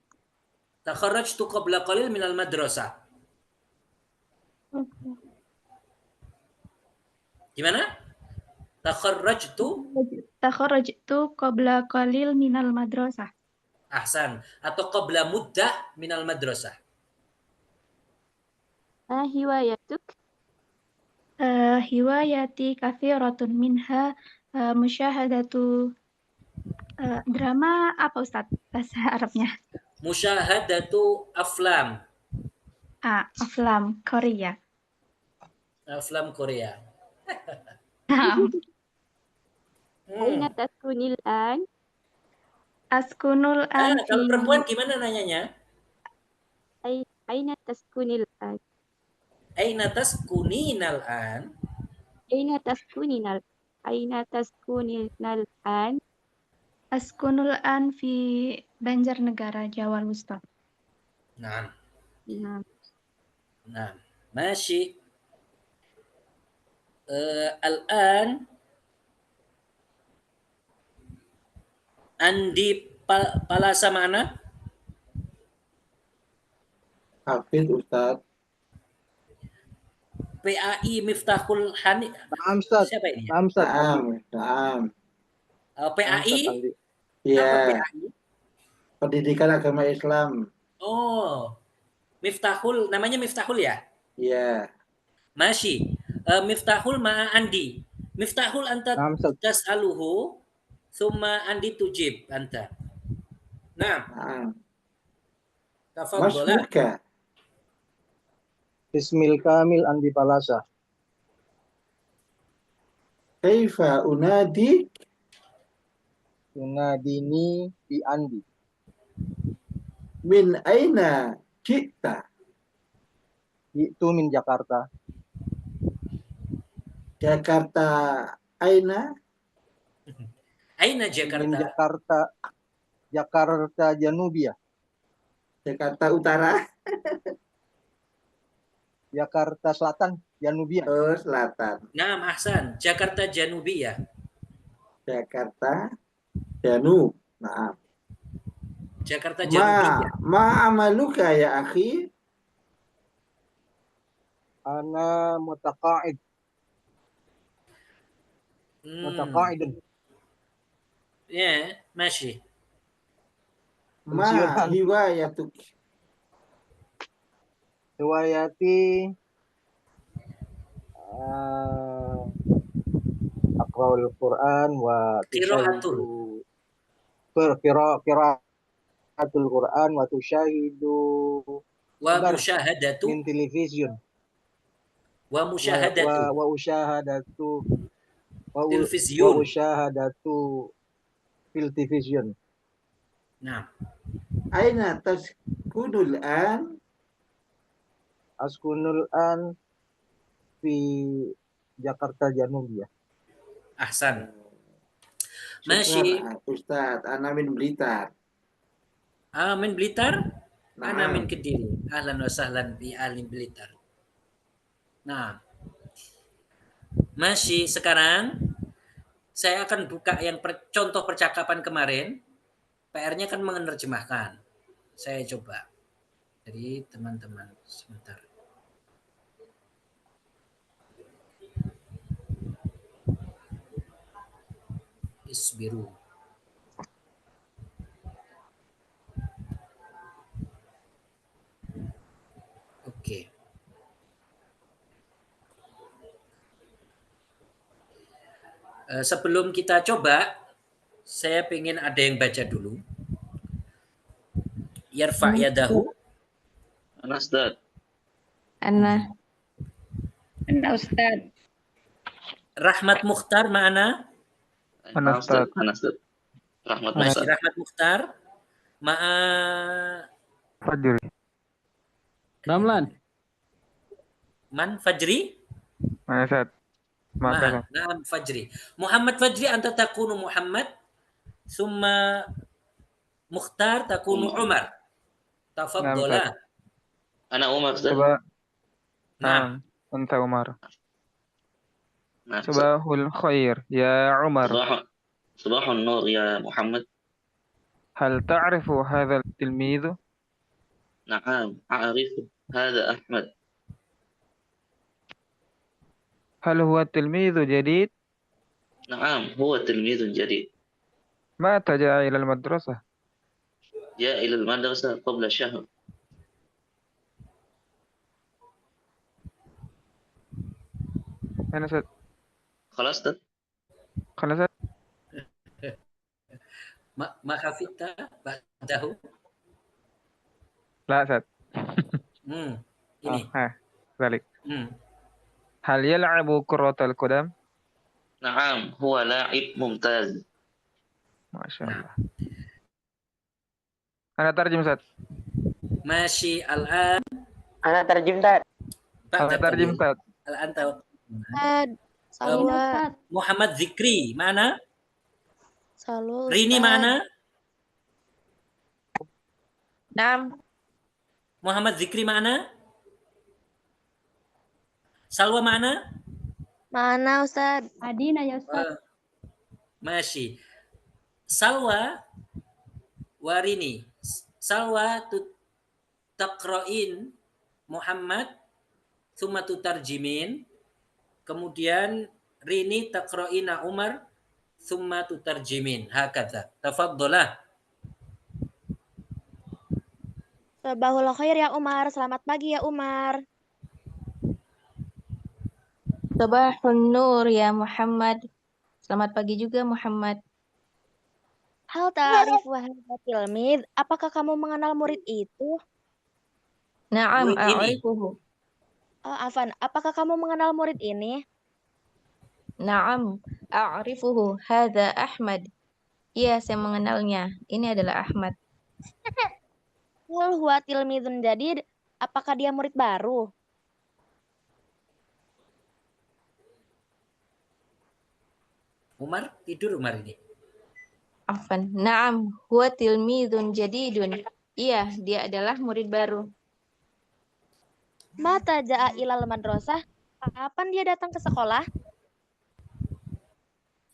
Takharrajtu qabla qalil minal madrasah. Gimana? Takharrajtu qabla qalil minal madrasah. Ahsan. Atau qabla muddah minal madrasah. Hiwayatuk? Hiwayati kathiratun minha musyahadatu drama apa Ustaz bahasa Arabnya? Musyahadatu aflam. Aflam Korea. Aflam Korea. Aina taskunil an? Askunul an. Kalau perempuan gimana nanyanya? Aina taskunil an? Aina taskuninal an? Aina taskuninal an? Askunul an fi Banjarnegara, Jawa Wusta. Nah. Nah. Nah, masih. Al-an Andi Palasa mana? Hafiz Ustaz. PAI Miftahul Hani. Siapa ini? PAI? Iya. Apa PAI? Pendidikan Agama Islam. Oh, Miftahul, namanya Miftahul ya? Iya. Masih. Miftahul ma'a Andi. Miftahul anta tas'aluhu summa Andi tujib anta. Nah. Tafadhala. Masmuka. Ismil kamil Andi Palasa. Kaifa unadik? Unadini bi Andi. Min aina ji'ta? Itu min Jakarta. Jakarta aina? Aina Jakarta? Min Jakarta. Jakarta Janubia. Jakarta Utara. Jakarta Selatan, Janubia. Oh, selatan. Nah, Ahsan. Jakarta Janubia. Jakarta Janub. Nah. Jakarta Janubia. Ma amaluka ya akhi? Ana mutaqa'id. Mutaqa'idun. Ya, masih. Ma hiwayatuk. Riwayati aqra'ul Quran wa qira'atul qira'atul Quran wa tusyahidu wa musyahadatu min television wa musyahadatu wa usyahadatu television wa usyahadatu fil television. Nah, aina taskunul an? Askunul an fi Jakarta Janubia. Ahsan. Masih. Ustaz, ana min Blitar. Min Blitar? Ana min Kediri. Ahlan wa sahlan bi ahli Blitar. Nah, masih sekarang saya akan buka yang contoh percakapan kemarin. PR-nya kan menerjemahkan. Saya coba. Jadi teman-teman sebentar. Isbiru. Oke. Sebelum kita coba, saya pengen ada yang baca dulu. Yarfa yadahu. Ana Ustaz. Ana Ustaz. Rahmat Mukhtar ma'ana? Ana Ustaz. Rahmat Mukhtar. Rahmat Mukhtar. Ma'a Fajri. Ramlan. Man Fajri? Mana Ustaz? Maka. Naam Fajri. Muhammad Fajri anta takunu Muhammad. Summa Mukhtar takunu Umar. Tafadhala. Ana Umar Ustaz. Naam. Anta Umar. Subahul khair ya Umar. Subahun nur ya Muhammad. هل تعرف هذا التلميذ؟ نعم أعرفه هذا أحمد. هل هو تلميذ جديد؟ نعم هو تلميذ جديد. متى جاء إلى المدرسة؟ جاء إلى المدرسة قبل شهر. أنا ست. خلاص خلاص. ما خفت بعده؟ لا ست. ini. ذلك. هل يلعب كرة القدم؟ نعم هو لاعب ممتاز. ما شاء الله. أنا ترجم ست. ماشي الآن. أنا ترجم ست. أنا ترجم ست. الآن Salwa. Muhammad Zikri mana? Salwa. Rini mana? Naam. Muhammad Zikri mana? Salwa mana? Mana Ustaz? Adina ya Ustaz. Masih. Salwa Warini. Salwa taqra'in Muhammad thumma tutarjimin. Kemudian Rini taqra'ina Umar thumma tutarjimin. Hakadha. Tafadhalah. Sabahul khair ya Umar. Selamat pagi ya Umar. Sabahun nur ya Muhammad. Selamat pagi juga Muhammad. Hal ta'rifu hadha tilmid? Apakah kamu mengenal murid itu? Na'am, Murid ini. a'rifuhu. Oh, Afan, apakah kamu mengenal murid ini? Na'am, a'rifuhu. Hadza Ahmad. Iya, saya mengenalnya. Ini adalah Ahmad. Hal huwa tilmidun jadid? Apakah dia murid baru? Umar, tidur Umar ini. Afan. Na'am, huwa tilmidun jadidun. Iya, dia adalah murid baru. Mata ja'a ilal madrasah? Kapan dia datang ke sekolah?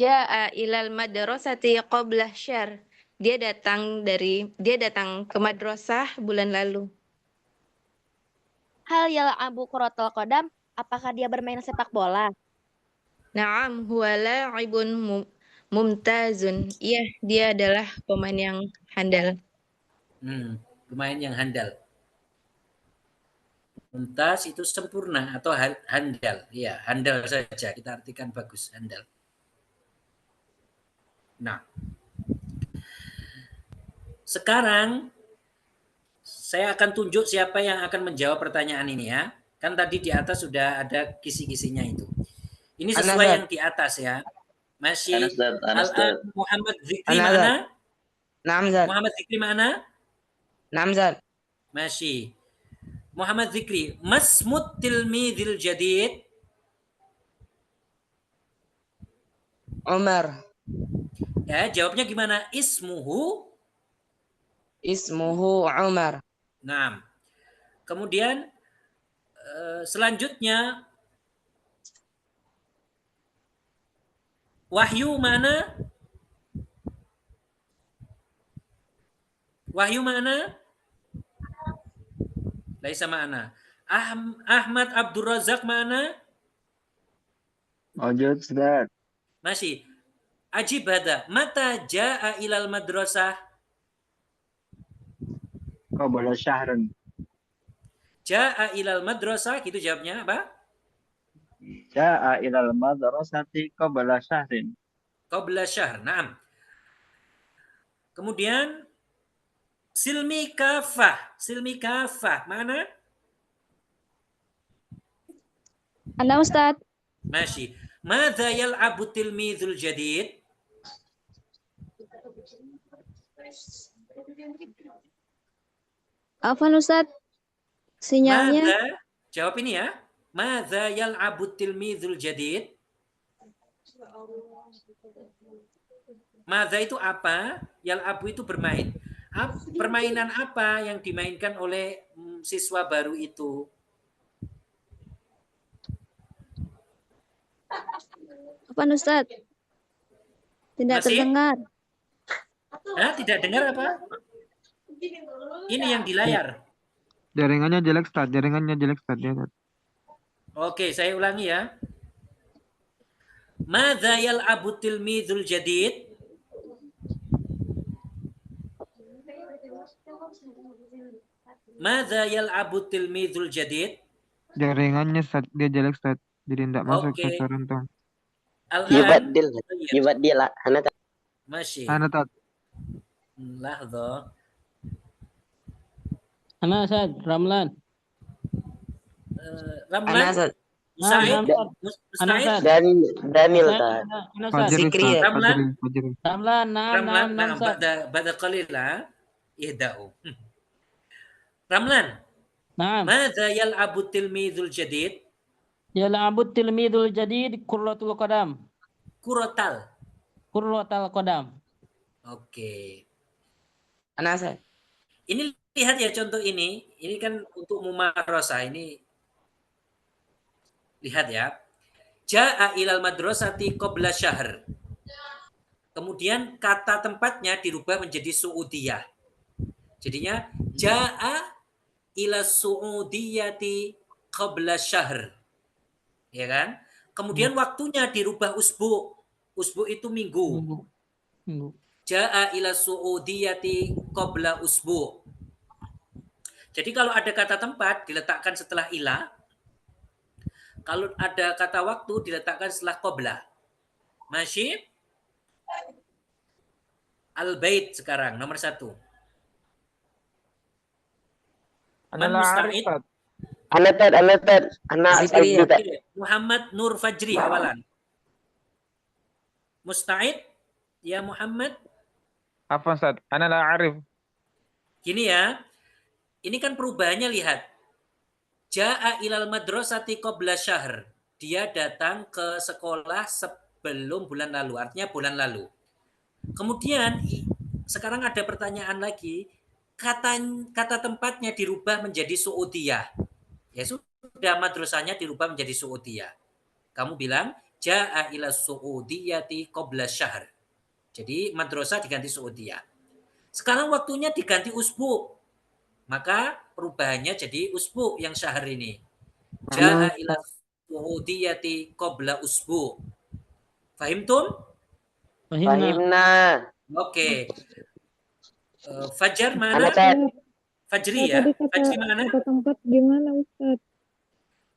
Ja'a ilal madrasati qabla syahr. Dia datang ke madrasah bulan lalu. Hal yal'abu kuratul qadam? Apakah dia bermain sepak bola? Na'am, huwa la'ibun mumtazun. Iya, dia adalah pemain yang handal. Pemain yang handal. Mumtaz itu sempurna atau handal. Iya, handal saja. Kita artikan bagus, handal. Nah, sekarang saya akan tunjuk siapa yang akan menjawab pertanyaan ini ya. Kan tadi di atas sudah ada kisi-kisinya itu. Ini sesuai yang di atas ya. Masih Al-an Muhammad Zikri mana? Namzat. Muhammad Zikri mana? Namzat. Masih. Muhammad Zikri. Masmut tilmidil jadid. Umar. Ya, jawabnya gimana? Ismuhu. Ismuhu Umar. Nah. Kemudian selanjutnya Wahyu mana? Wahyu mana? Laisa mana? Ahmad Abdul Razak mana? Wajud, Ustaz. Masih. Ajib hada. Mata ja'a ilal madrasah? Qabla syahran. Ja'a ilal madrasah, gitu jawabnya apa? Ja'a ilal madrasati qabla syahrin. Qabla syahr, na'am. Kemudian silmi kafah. Silmi kafah, mana? Ana Ustaz. Masih. Madza yal'abu tilmidul jadid? Afwan Ustaz. Sinyalnya. Madza, jawab ini ya. Madza yal'abu tilmidul jadid? Madza itu apa? Yal'abu itu bermain. Permainan apa yang dimainkan oleh siswa baru itu? Afwan Ustaz. Tidak Masih? terdengar. Tidak dengar apa? Ini yang di layar. Jaringannya jelek, Ustaz. Jaringannya jelek, Ustaz. Oke, saya ulangi ya. Madza yal'abu tilmidul jadid? Madza yal'abu tilmidul jadid? Jaringannya, Ustaz. Dia jelek, Ustaz. Jadi tidak masuk ke rentang. Yubaddil. Masih. Ana tat. Lahza. Ana Ustaz, Ramlan. Ramlan. Ustaz. Musaid. Musaid. Damil. Zikri. Ramlan. Ramlan. Ramlan. Ba'da qalil lah. Ihda'u. Ramlan. Naam. Madza yal'abu tilmidul jadid? Yal'abu tilmidul jadid kurratul qadam. Kurratal qadam. Oke. Ana Ustaz. Ini lihat ya contoh ini. Ini kan untuk mumarasah ini. Lihat ya. Ja'a ilal madrasati qabla syahr. Kemudian kata tempatnya dirubah menjadi Su'udiyah. Jadinya ja'a ila Su'udiyati qabla syahr. Ya kan? Kemudian waktunya dirubah usbu. Usbu itu minggu. Ja'a ila su'udiyati qabla usbu. Jadi kalau ada kata tempat diletakkan setelah ila. Kalau ada kata waktu diletakkan setelah qabla. Masih? Al-bait sekarang nomor 1. Man musta'id? Muhammad Nur Fajri awalan. Musta'id? Ya Muhammad? Apa Ustaz? Ana la arif. Gini ya. Ini kan perubahannya lihat. Ja'a ilal madrasati qabla syahr. Dia datang ke sekolah sebelum bulan lalu. Artinya bulan lalu. Kemudian sekarang ada pertanyaan lagi. Kata tempatnya dirubah menjadi su'udiyah. Ya sudah, madrasahnya dirubah menjadi su'udiyah. Kamu bilang ja'a ila su'udiyati qabla syahr. Jadi madrasah diganti su'udiyah. Sekarang waktunya diganti usbu. Maka perubahannya jadi usbu yang syahr ini. Ja'a ila su'udiyati qabla usbu. Fahimtum? Fahimna. Oke. Fajar mana? Fajri ya? Fajri mana? Kata tempat gimana Ustaz?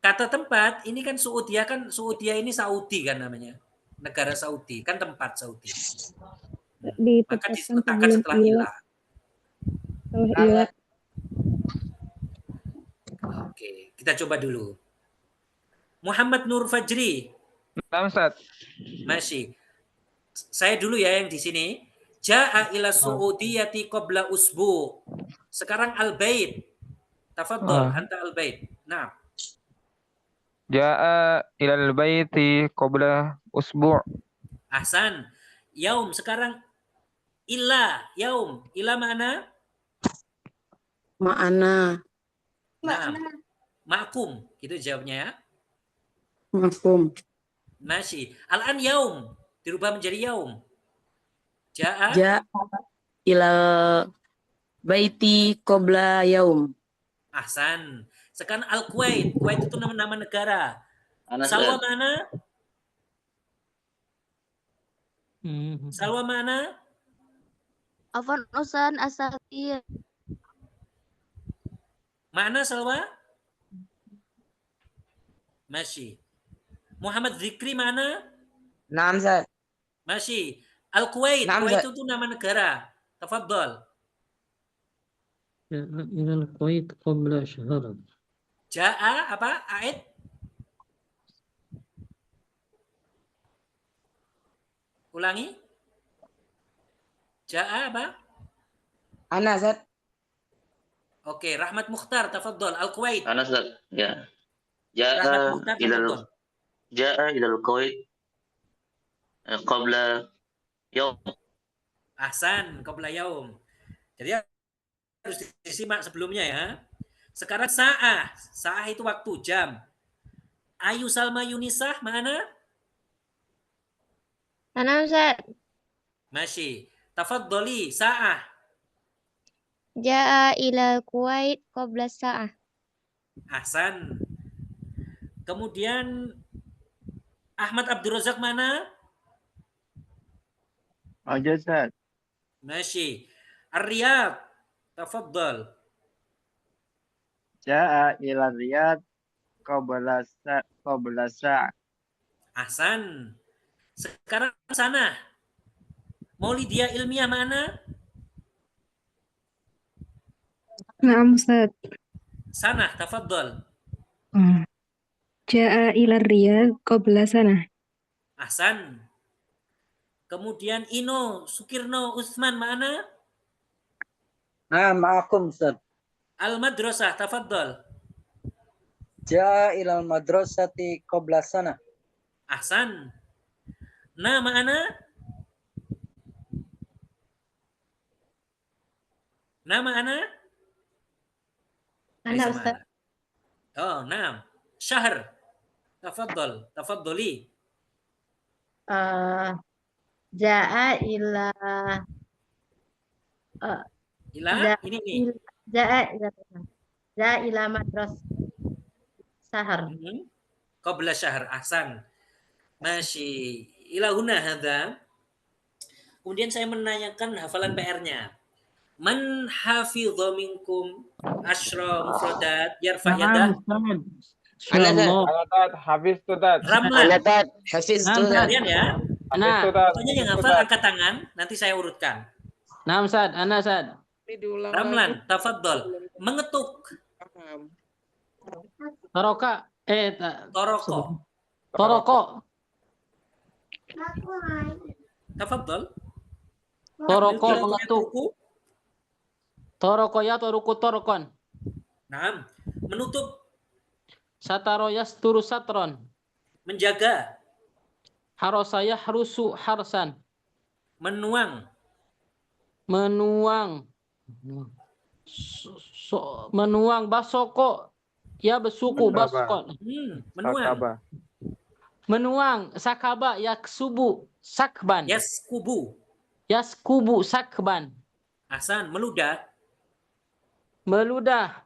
Kata tempat, ini kan Saudi kan, Saudi ini Saudi kan namanya. Negara Saudi, kan tempat Saudi. Maka diletakkan setelah ilah. Oke, kita coba dulu. Muhammad Nur Fajri. Nah, Ustaz. Masih. Saya dulu ya yang di sini. Ja'a ila su'udiyati qabla usbu. Sekarang al-bait. Tafadhol, anta al-bait. Nah. Ja'a ilal baiti qabla usbu'. Ahsan. Yaum sekarang illa, yaum. Illa mana? Ma'ana. Nah. Ma'kum, gitu jawabnya ya. Ma'kum. Masih. Al-an yaum dirubah menjadi yaum. Ja'a ilal baiti qabla yaum. Ahsan. Sekarang Al-Kuwait. Kuwait itu nama negara. Salwa mana? Salwa mana? Afwan Usan Asati. Mana Salwa? Masih. Muhammad Zikri mana? Naam, Ustaz. Masih. Al-Kuwait. Kuwait itu nama negara. Tafadhol. Ilal Kuwait qabla syahr. Ja'a apa? A'id? Ulangi. Ja'a apa? Ana, Ustaz. Oke, Rahmat Mukhtar, tafadhol. Al-Kuwait. Ana, Ustaz. Ya. Ja'a ilal Kuwait qabla yaum. Ahsan, qabla yaum. Jadi harus disimak sebelumnya ya. Sekarang sa'ah. Sa'ah itu waktu, jam. Ayu Salma Yunisah mana? Mana Ustaz? Masih. Tafadholi, sa'ah. Ja'a ila Kuwait qabla sa'ah. Ahsan. Kemudian Ahmad Abdul Razak mana? Aja, Ustaz. Masih. Ar-Riyadh. Tafadhol. Ja'a ila Riyadh qabla sa'. Ahsan. Sekarang sana. Maulidia ilmiah mana? Naam Ustaz. Sana, tafadhol. Ja'a ila Riyadh qabla sana. Ahsan. Kemudian Ino, Sukirno, Utsman mana? Nah, ma'akum Ustaz. Al-Madrasah, tafadhol. Ja'a ilal madrasati qabla sana. Ahsan. Nah, mana? Nama ana? Ana Ustaz. Oh, nah. Syahr. Tafadhol, tafadholi. Ja'a ila Ila ini nih. Ja'a ila madras. Sahar. Qabla syahr. Ahsan. Masih. Ila huna hadza. Kemudian saya menanyakan hafalan PR-nya. Man hafidha minkum asyra mufradat yarfa yadah. Ana Tat, Hafiz tu Tat. Ramlan. Ana Tat, hafiz tu Tat. Kalian ya. Hafiz tu Tat. Pokoknya yang hafal angkat tangan, nanti saya urutkan. Nah, Ustaz, Ana Ustaz. Ramlan, tafadhol. Mengetuk. Taroka, Toroko. Toroko, Tafadhol. Toroko Ambil mengetuk. tuku. Toroko ya toruku torokon. Nah, menutup. Sataroyas turu satron. Menjaga. Harosaya harusu harsan. Menuang. Menuang. Menuang basoko ya besuku baskon. Menuang. Menuang sakaba yaksubu sakban. Yaskubu. Yaskubu sakban. Ahsan, meludah. Meludah.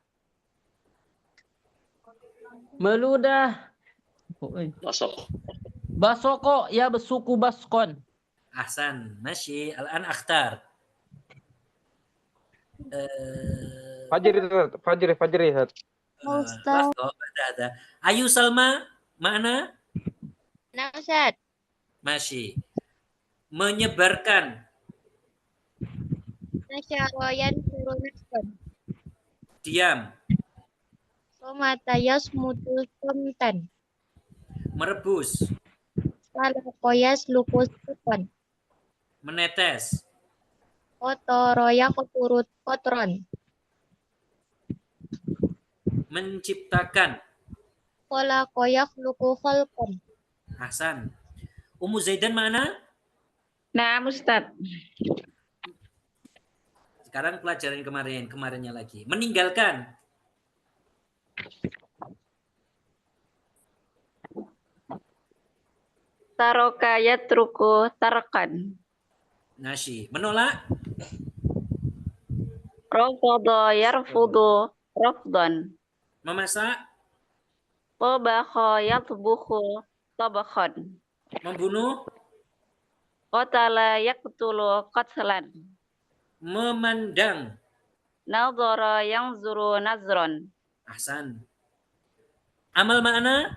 Meludah. Masuk. Basoko ya besuku baskon. Ahsan, masih. Al-an akhtar. Fajri Tat. Ustaz. Ada. Ayu Salma, mana? Nah, Ustaz. Masih. Menyebarkan. Nasyaroyan surunaskon. Diam. Somatayas mutus komtan. Merebus. Salakoyas lukus kupon. Menetes. Kotoroya koturut kotron. Menciptakan. Kolakoyak luku kholkon. Hasan. Ummu Zaidan mana? Nah, Ustaz. Sekarang pelajaran kemarinnya lagi. Meninggalkan. Taroka yatruku tarkan. Nasi. Menolak. Rafadha yarfudu rafdan. Memasak. Tabakha yatbukhu tabakhan. Membunuh. Qatala yaqtulu qatlan. Memandang. Nadhara yanzuru nazran. Ahsan. Amal makna?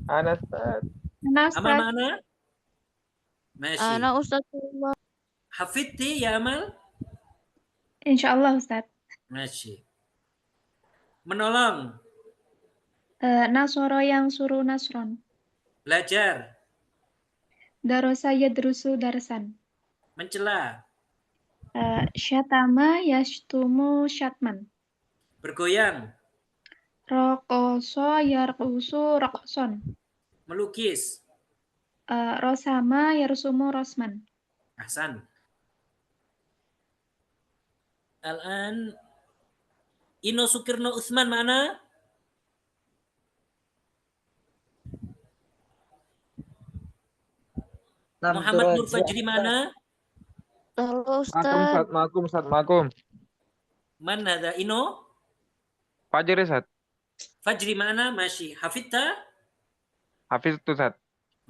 Ana Tat. Amal makna? Masih. Ana Ustaz. Hafidti ya Amal? Insyaallah Ustaz. Masih. Menolong. Nasoro yang suruh nasron. Belajar. Darosa yadrusu darsan. Mencela. Syatama yashtumu syatman. Bergoyang. Rokoso yarkusu rokson. Melukis. Rosama yarsumu rosman. Ahsan. Al-an Ino Sukirno Utsman mana? Muhammad Nur Fajri mana? Halo Ustaz. Makum. Man hada Ino? Fajri Tat. Fajri mana? Masih. Hafidta? Hafiz tu Tat.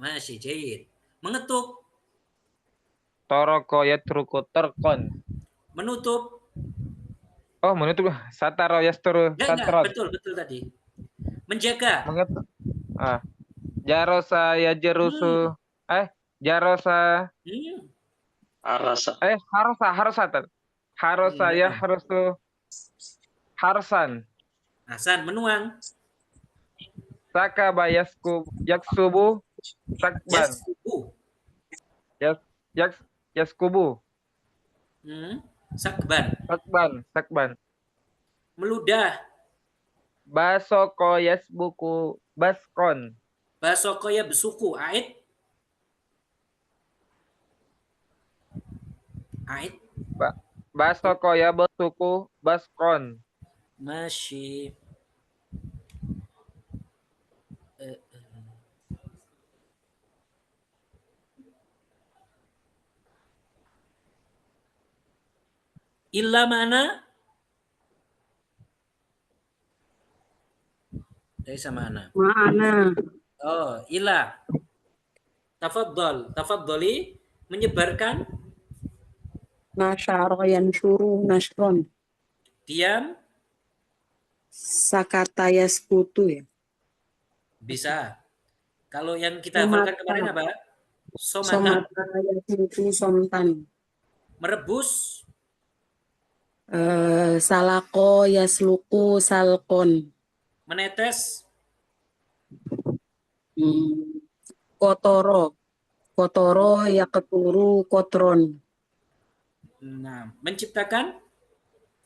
Masih. Jahit. Mengetuk. Toroko yatruku tarkon. Menutup. Oh, menutup. Sataro yasturu satron. Betul tadi. Menjaga. Mengetuk. Jarosa yajerusu. Jarosa. Arasa. Harosa Tat. Harosa yahrusu harsan. Hasan, menuang. Sakaba yaksubu sakban. Yaskubu. Sakban. Meludah. Basoko yasbuku baskon. Basoko ya besuku. Ait. Basoko ya besuku baskon. Masih. Illa mana? Laisa ma'ana. Ma'ana. Oh, ila. Tafaddali menyebarkan. Nasyara yansyuru nasron. Diam. Sakata yaskutu ya. Bisa. Kalau yang kita hafalkan kemarin apa? Somata yaskutu somtan. Merebus. Salako yasluku salkon. Menetes. Kotoro yaketuru kotron. Nah, menciptakan.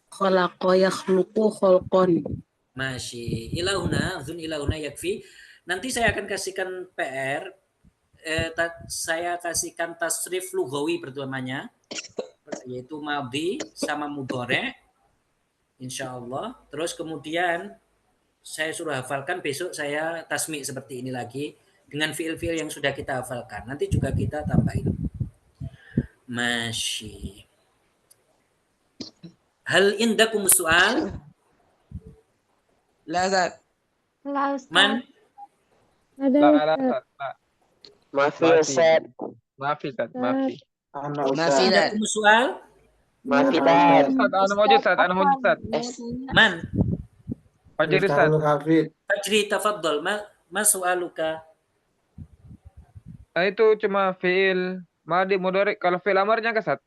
Khalaqo yakhluqu khalqon. Masih ilahuna, zun ilahuna yakfi. Nanti saya akan kasihkan PR. Saya kasihkan tasrif lughawi pertamanya, yaitu madhi sama mudhari, insyaallah. Terus kemudian saya suruh hafalkan, besok saya tasmi seperti ini lagi dengan fiil-fiil yang sudah kita hafalkan. Nanti juga kita tambahin. Masih. Hal indakum soal? La, Ustaz. La, Ustaz. Man? Ada, Ustaz. Maafi Ustaz. Maafi Ustaz, maafi. Maafi Indakum soal? Maafi Ustaz. Ana mawjud Ustaz, ana mawjud Ustaz. Man? Fajri Ustaz. Fajri tafaddal. Ma soaluka? Itu cuma fiil madi mudhari. Kalau fiil amarnya ke Ustaz?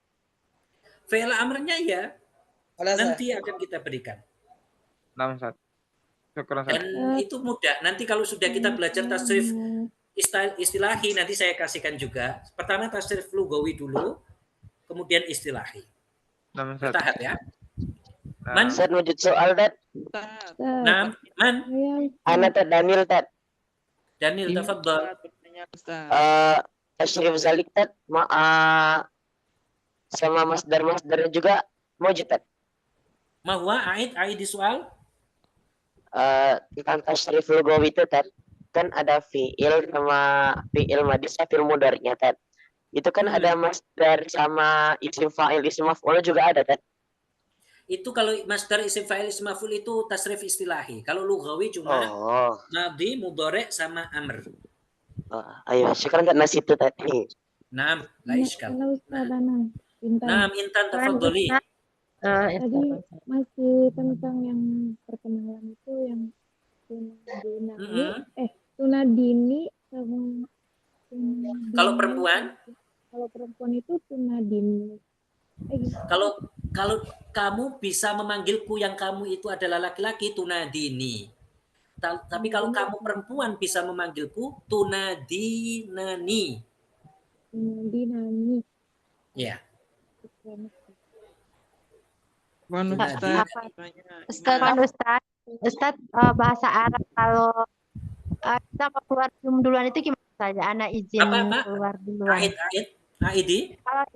Fiil amarnya ya. Nanti akan kita berikan. Nah, Ustaz. Syukur, Ustaz. Dan itu mudah. Nanti kalau sudah kita belajar tasrif istilahi, nanti saya kasihkan juga. Pertama tasrif lughawi dulu, kemudian istilahi. Nah, Bertahap ya. Man? Ustaz wujud soal dat. Nah, man? Ana Danil tat. Danil tafaddal. Tashrif zalik tat sama masdar juga wujud tat. Mahwa aid di soal? Tentang tashrif lughawi itu kan ada fiil sama fiil madhi sama fiil mudhari'nya tat. Itu kan ada masdar sama isim fa'il isim maf'ul juga ada tat. Itu kalau masdar isim fa'il isim maf'ul itu tasrif istilahi. Kalau lughawi cuma madhi, mudhari' sama amr. Ayo, sekarang kan nasi itu tadi. Naam, la iskal. Naam, Intan tafaddali. Tadi masih tentang yang perkenalan itu yang tunadini sama tunadini. Kalau perempuan? Kalau perempuan itu tunadini. Kalau kamu bisa memanggilku yang kamu itu adalah laki-laki, tunadini. Tapi kalau kamu perempuan bisa memanggilku tunadinani. Tunadinani. Ya. Ustaz, bahasa Arab kalau kita mau keluar duluan itu gimana saja? Anak izin keluar duluan. Aidi? Kalau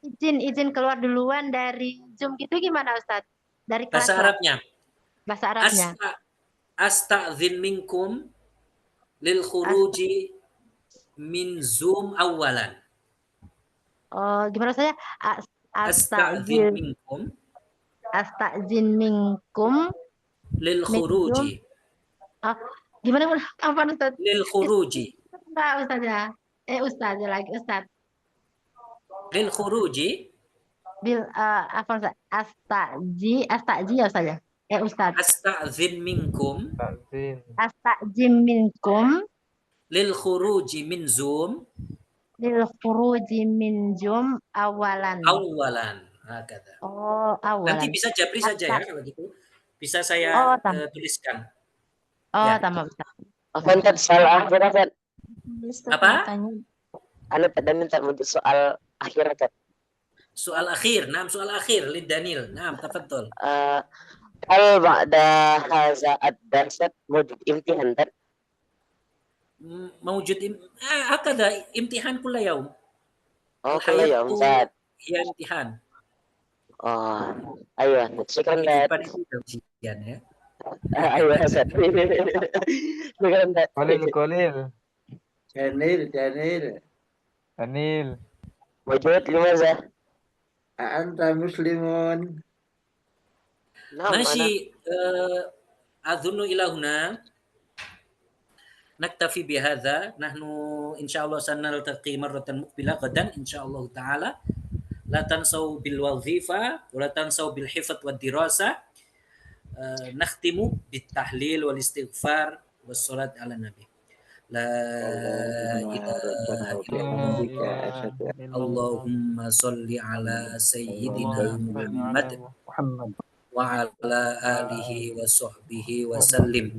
izin keluar duluan dari Zoom gitu gimana Ustaz? Dari kelas bahasa Arabnya. Bahasa Arabnya. Asta'zin minkum lil khuruji min Zoom awalan. Oh, gimana saja? Asta'zin minkum. Asta'zin minkum lil khuruji. Gimana apa Ustaz? Lil khuruji. Enggak Ustaz ya. Ustaz lagi Ustaz. Lil khuruji. Apa Ustaz? Asta'ji ya Ustaz ya. Ustaz. Asta'zin minkum. Asta'zin minkum. Lil khuruji min Zoom. Lil khuruji min Zoom awalan. Kata. Oh, awalan. Nanti bisa japri saja ya kalau gitu. Bisa saya tuliskan. Oh, tambah Ustaz. Apa salah akhirat? Apa? Anu tadi minta untuk soal akhirat. Soal akhir, soal akhir lid Danil. Tafadhol. Hal ba'da hadza ad-darsat mawjud imtihan tat. Mawjud hakada imtihan kulla yaum. Oh, kulla yaum tat. Ya imtihan. Oh, ayo, sekarang tat. Ujian ya. Ayo, Ustaz. Sekarang tat. Danil. Wajud limaza? Anta muslimun. Masih adhunu ilahuna. naktafi bihadza. Nahnu insyaallah sanaltaqi marratan muqbilah gadan insyaallah taala. La tansaw bil wazifa wa la tansaw bil hifdz wad dirasah. Nakhtimu bit tahlil wal istighfar was salat ala nabi. La ilaha illallah. Allahumma sholli ala sayyidina Muhammad wa ala alihi wa sahbihi wa sallim.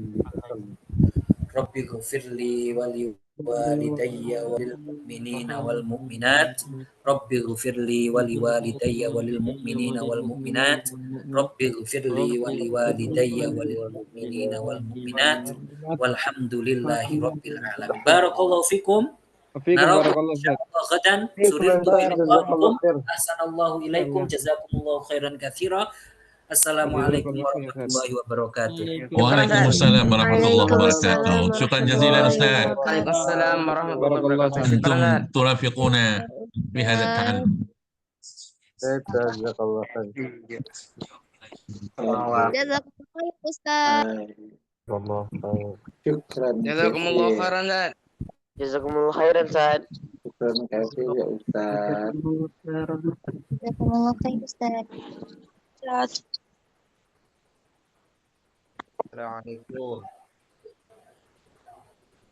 Rabbi ghfirli wa li walidayya wa lil mu'minina wal mu'minat. Rabbi ghfirli wa li walidayya wa lil mu'minina wal mu'minat. Rabbi ghfirli wa li walidayya wa lil mu'minina wal mu'minat. Walhamdulillahi rabbil alamin. Barakallahu fikum. Narakum insyaallah gadan. Surirtu bi liqa'ikum. Ahsanallahu ilaikum. Jazakumullahu khairan katsira. Assalamualaikum warahmatullahi wabarakatuh. Waalaikumsalam warahmatullahi wabarakatuh. Syukran jazilan Ustaz. Waalaikumsalam warahmatullahi wabarakatuh. Antum turafiquna fi hadzal ta'allum. Jazakallah khair. Jazakumullah Ustaz. Syukran. Jazakumullah khairan Ustaz. Jazakumullah khairan Ustaz. Terima kasih ya Ustaz. Jazakumullah khair Ustaz. Assalamualaikum.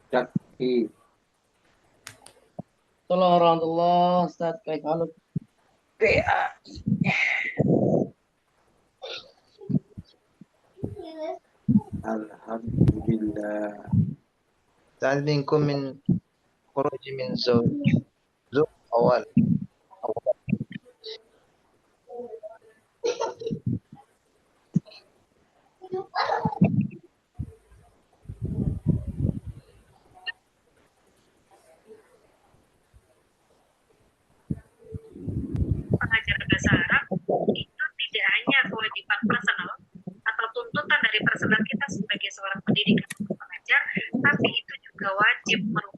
Cakti. Tolong warahmatullah Ustaz kayak kalau Alhamdulillah. Ta'al minkum min khuruj min zawj awal. Pengajar bahasa Arab itu tidak hanya kewajiban personal atau tuntutan dari personal kita sebagai seorang pendidik atau pengajar, tapi itu juga wajib merupakan